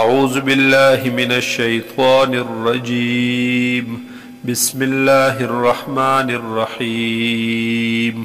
أعوذ بالله من الشيطان الرجيم بسم الله الرحمن الرحيم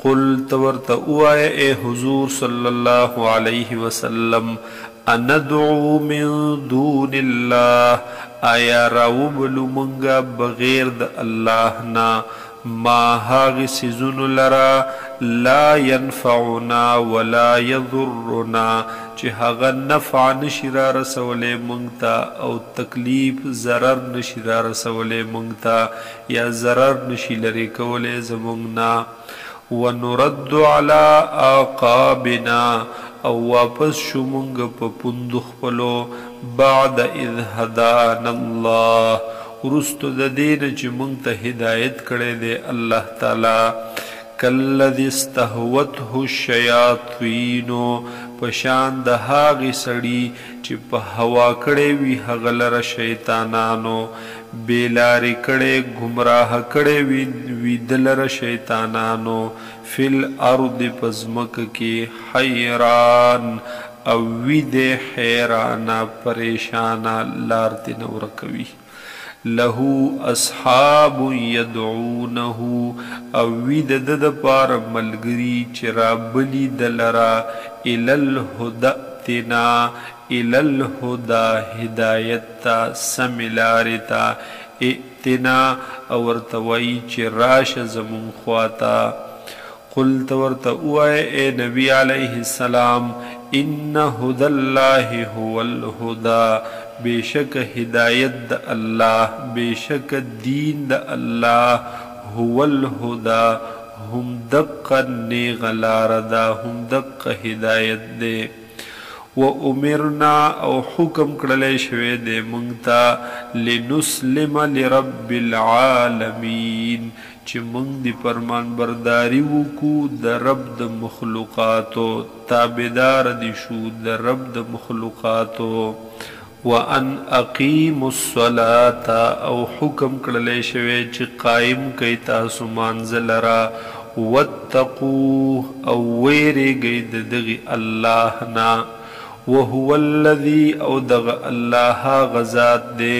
قل تورت اوائے اے حضور صلی اللہ علیہ وسلم اندعو من دون اللہ آیا راوبلو منگا بغیر دا اللہ نا ما هاغ سیزن لرا لا ينفعنا ولا يضرنا چه هغه نفع نشی را رسولی منگتا او تکلیف ضرر نشی را رسولی منگتا یا ضرر نشی لری کولی زمونگنا ونرد على آقابنا او واپس شو منگ پا پندخ پلو بعد اذ هدانا اللہ ورستو دا دین چه منگتا ہدایت کرے دے اللہ تعالی کالذی استهوته الشیاطین پشان د هاغی سړی چې په هوا کړی وي هغه لره شیطانانو بیلاری کړی گمراه کړی وي د لره شیطانانو فی الارض پزمک کې حیران او وی د حیرانا پریشانا لارتی نورکوي له اصحاب يدعونه او وید د پار ملګری چرا بلی دلرا ال الهدى تنا ال الهدى هدایت سملارتا اتنا اورتوی چراش زمون خواتا قلت ورت اوائے اے نبی علیہ السلام ان هدى الله هو الهدى بیشک ہدایت دا اللہ بیشک دین دا اللہ هو الهدى هم دق نیغلار دا هم دق ہدایت دے و امرنا او حکم کرلے شوے دے منگتا لنسلم لرب العالمین چی منگ دی فرمان برداری وکو دا رب دا مخلوقاتو تابدار دی شو دا رب دا مخلوقاتو وان اقیم الصلاة او حکم کرلے شوے چی قائم کئی تاسو مانزل را واتقوه او ویرے گئی دغی اللہ نا وهو الذی او دغ اللہ غزات دے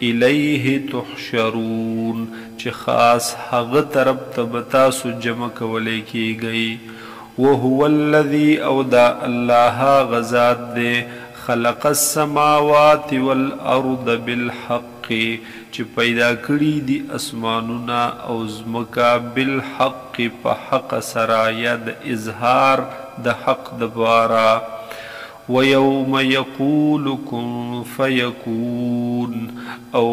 الیہ تحشرون چی خاص حق طرف تبتاسو جمع کولے کی گئی وهو الذی او دا اللہ غزات دے خلق السماوات والارض بالحق چی پیدا کری دی اسمانونا او زمکا بالحق پا حق سرا یا دا اظہار دا حق دبارا ویوم یقول کن فیکون او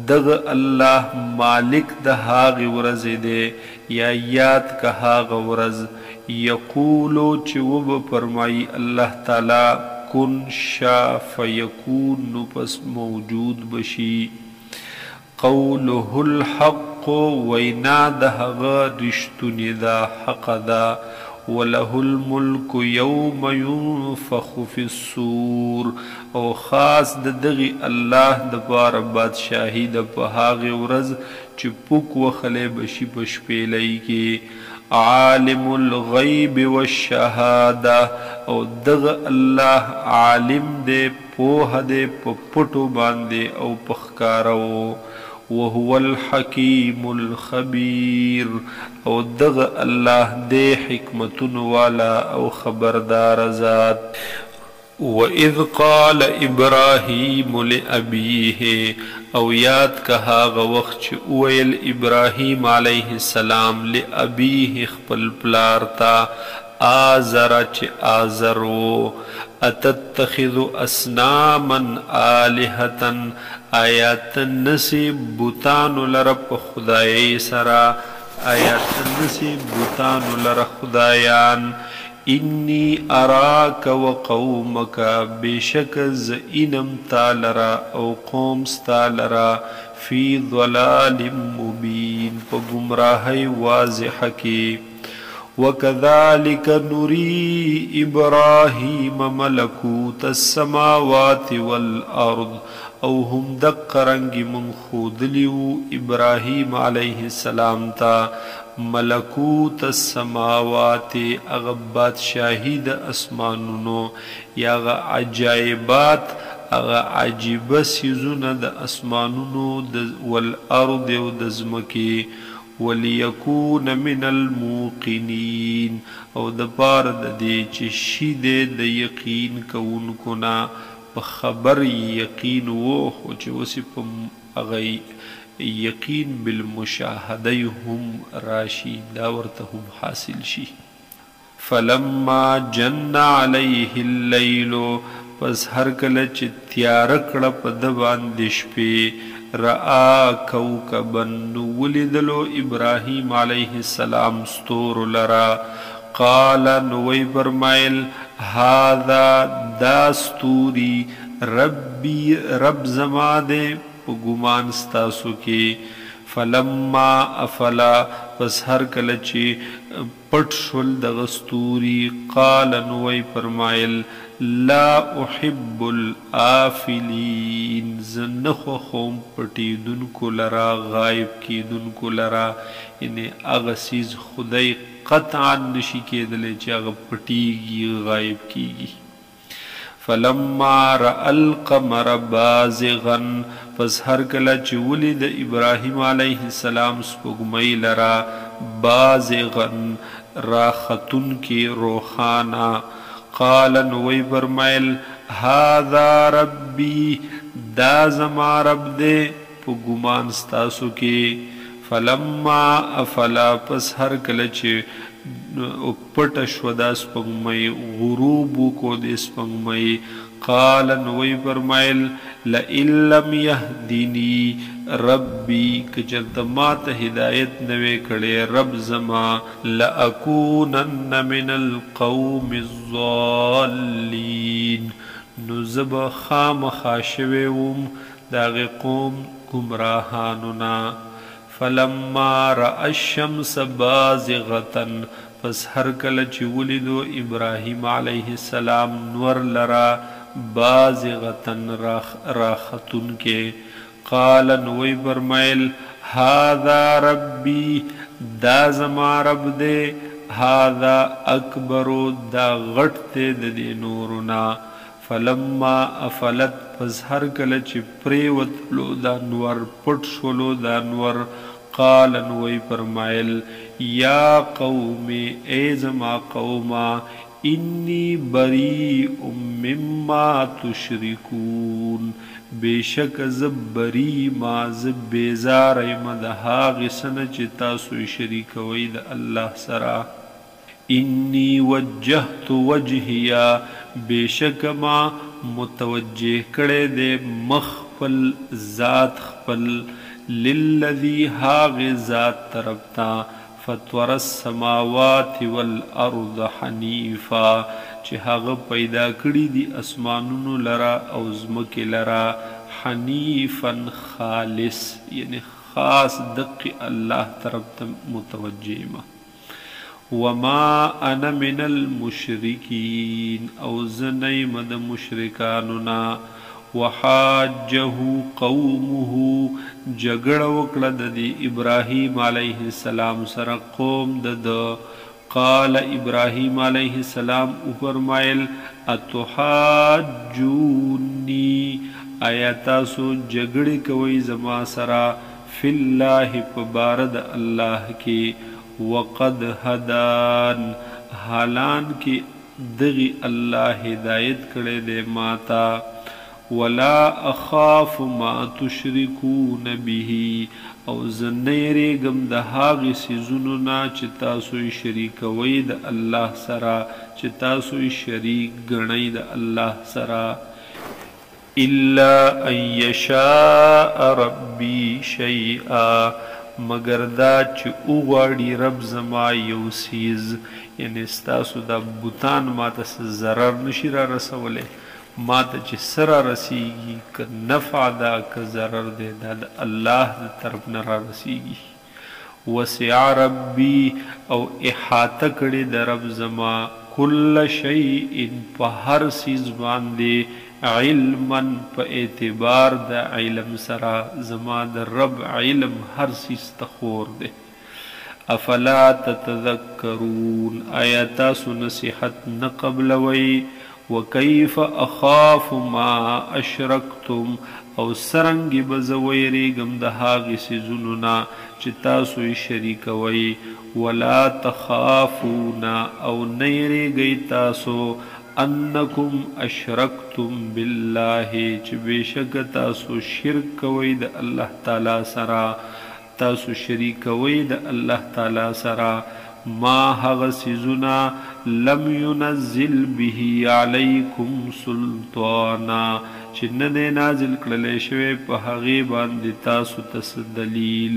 دغ اللہ مالک دا ہاغ ورز دے یا یاد کا ہاغ ورز یقولو چی وب فرمائی اللہ تعالی کن شا فیکون نو پس موجود بشی قوله الحق وینا دهغ رشتنی دا حق دا وله الملک یوم ینفخ فی الصور او خاص دغی اللہ دبار بادشاہی دپہاغ ورز چپک وخلے بشی پشپیلی کی عالم الغیب والشہادہ او دغ اللہ عالم دے پوہ دے پپٹو باندے او پخکارو وهو الحکیم الخبیر او دغ اللہ دے حکمتن والا او خبردار ذات وَإِذْ قَالَ إِبْرَاهِيمُ لِأَبِيهِ او یاد کہا غوخ اویل ابراہیم علیہ السلام لأبیه خپل پلارتا آزر چ آزرو اتتخذ اسناما آلہتا آیات نصیب بوتان لرب خدای سرا آیات نصیب بوتان لرب خدایان انی اراک و قومک بیشک زئینم تالرا او قوم ستالرا فی ضلال مبین پا گمراہی واضح کی وکذالک نری ابراہیم ملکوت السماوات والارض او هم دق رنگی من خودلیو ابراہیم علیہ السلام تا ملکوت السماوات اغبات شاہید اسمانونو یا عجائبات اغا عجیبه سیزونه د اسمانونو والارض او د ځمکې وليكون من الموقنين او د پاره د دې چې شي د یقین کوونکو نه په خبر یقین وو خو چې اوس په هغه یقین بالمشاهده هم راشي دا ورته هم حاصل شي. فلما جن علیه اللیل پس هر کله چې تیاره کړه په ده باندې شپې رآ کوکبا ولیدلو ابراهیم علیه السلام ستورو لرا قال نوی فرمایل هذا دا ستوری ربی رب زما دے په ګمان ستاسو کې. فلما افلا پس هر کله چې پټ شول دغه ستوري قال نوی فرمایل لا احب الآفلین زه نه خوښوم پټېدونکو لرا غایب کېدونکو لرا یعنې هغه څیز خدای قطعا نشي کېدلی چې هغه پټېږي غایب کېږي. فلما رأى القمر بازغا پس هر کله چې ولید ابراهیم علیه السلام سپوږمۍ لرا بازغا راختون کې روخانا قال نوی فرمایل هذا ربی دا زما رب دے په ګمان ستاسو کې. فلما افلا پس هر کله چې پټه شوه دا سپوږمۍ غروب وکړو د سپوږمۍ قال نوی فرمایل لئن لم یهدنی ربی که چېرته ما ته هدایت نه وی کړی رب زما لأکونن من القوم الضالین نو زه به خامخا شوی وم د هغې قوم ګمراهانو نه. فلما رأى الشمس بازغة پس هر کله چې ولیدو ابراهیم علیه السلام نور لرا بازغة راختون کې قال نوی فرمایل هذا ربی دا زما رب دے هذا اکبر دا غټ تے د دې نورنا. فلما افلت پس هر کله چې پریوتلو دا نور پټ شولو دا نور قال نوی فرمایل یا قوم ای زما قوما انی بریء مما تشرکون بیشک زب بری ما زب بیزار یم د هغې څه نه چې تاسو یې شریکوئ د الله سره. انی وجهت وجهیا بیشک ما متوجه کړی دی مخ خپل ذات خپل للذی هغې ذات طرف ته فطور السماوات والارض حنیفا چې هغه پیدا کړي دي اسمانونو لرا او ځمکې لرا حنیفا خالص یعنی خاص دقی الله طرف ته متوجه ما. وما انا من المشرکین او زه نه یم د مشرکانو نه. وحاجه قومه جګړه وکړه د ابراهیم علیه السلام سره قوم د قال ابراهیم علیه السلام فرمایل اتحاجونی آیا تاسو جګړې کوئ زما سره فی الله په باره د الله کې وقد هدان حالان کې دغی الله هدایت کړی دی ماتا. ولا اخاف ما تشركون به او زه نه یریږم د هغې څیزونو نه چې تاسو یې شریکوئ د الله سره چې تاسو یې شریک ګڼئ د الله سره. الا ان یشاء ربی شیئا مگر دا چې وغواړي رب زما یو څیز یعنی ستاسو دا بوتان ماته څه ضرر نشي را رسولی ما ته چې سره رسیږي که نفع ده که ضرر دی دا د الله د طرف نه را رسیږي. وسع ربي او احاطه کړې د رب زما کل شیء په هر څیز باندې علما په اعتبار د علم سره زما د رب علم هر څیز ته خور دی. افلا تتذکرون آیا تاسو نصیحت نه قبلوئ وکیف اخاف ما اشرکتم او سرنگی بزویریگم د هاغی سیزونو نا چې تاسو یې شریکوئ ولا تخافون او نیریگی تاسو انکم اشرکتم بالله چې بشک تاسو شرک کوئ د الله تعالی سره تاسو شریکوئ د الله تعالی سره ما هغه سیزونه لم ينزل به علیکم سلطانا چې نه دی نازل کړلی شوی په هغې باندې تاسو ته دلیل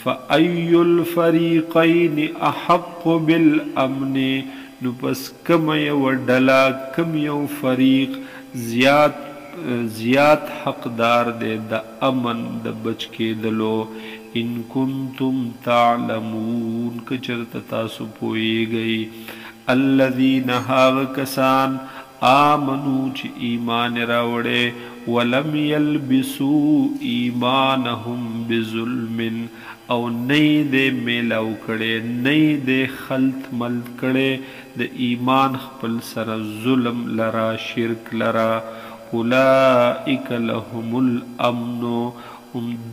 فأي الفریقین احق بالامن نو پس کم یو ډله کم یو فریق زیات حقدار دی د امن د بچ کېدلو ان کنتم تعلمون کچرت تاسو پوئیږئ الذین هاغ کسان آمنو چی ایمان راوڑے ولم یلبسو ایمانهم بظلم او نئی دے میلاو کڑے نئی دے خلط ملت کڑے دے ایمان خپل سر ظلم لرا شرک لرا اولئک لهم الامنو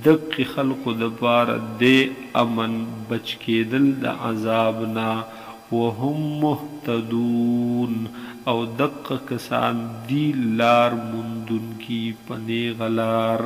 دق خلق دبار دے امن بچ کے دل دا عذابنا وهم مهتدون او دق کسان دی لار مندن کی پنی غلار